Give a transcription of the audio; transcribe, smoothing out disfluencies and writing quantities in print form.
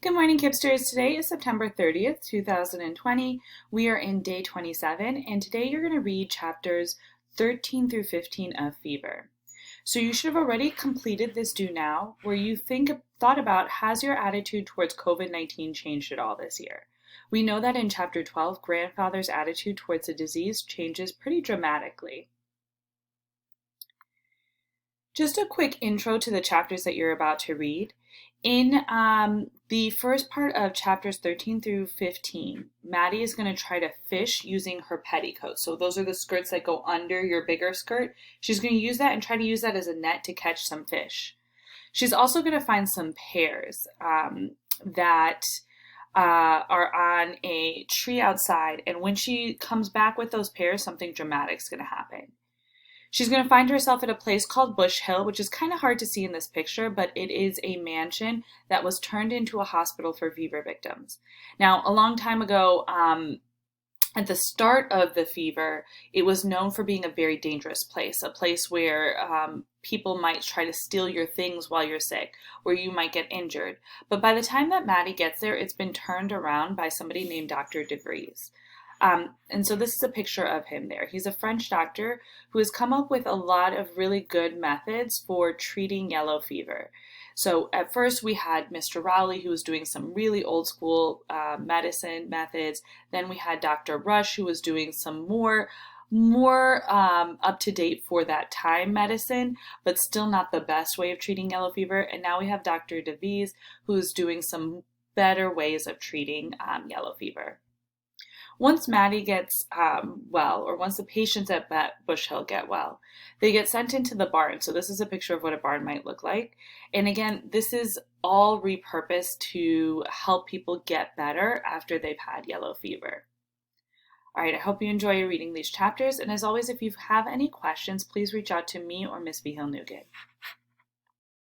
Good morning, Kipsters. Today is September 30th, 2020. We are in day 27, and today you're going to read chapters 13 through 15 of Fever. So you should have already completed this do now, where you thought about, has your attitude towards COVID-19 changed at all this year? We know that in chapter 12, grandfather's attitude towards the disease changes pretty dramatically. Just a quick intro to the chapters that you're about to read. In the first part of chapters 13 through 15, Maddie is going to try to fish using her petticoats. So those are the skirts that go under your bigger skirt. She's going to use that and try to use that as a net to catch some fish. She's also going to find some pears that are on a tree outside. And when she comes back with those pears, something dramatic is going to happen. She's going to find herself at a place called Bush Hill, which is kind of hard to see in this picture, but it is a mansion that was turned into a hospital for fever victims. Now, a long time ago, at the start of the fever, it was known for being a very dangerous place, a place where people might try to steal your things while you're sick, where you might get injured. But by the time that Maddie gets there, it's been turned around by somebody named Dr. DeVries. And so this is a picture of him there. He's a French doctor who has come up with a lot of really good methods for treating yellow fever. So at first we had Mr. Rowley, who was doing some really old school medicine methods. Then we had Dr. Rush, who was doing some more up to date for that time medicine, but still not the best way of treating yellow fever. And now we have Dr. DeVries, who's doing some better ways of treating yellow fever. Once Maddie gets well, or once the patients at Bush Hill get well, they get sent into the barn. So this is a picture of what a barn might look like. And again, this is all repurposed to help people get better after they've had yellow fever. All right, I hope you enjoy reading these chapters. And as always, if you have any questions, please reach out to me or Miss Vigil Nugent.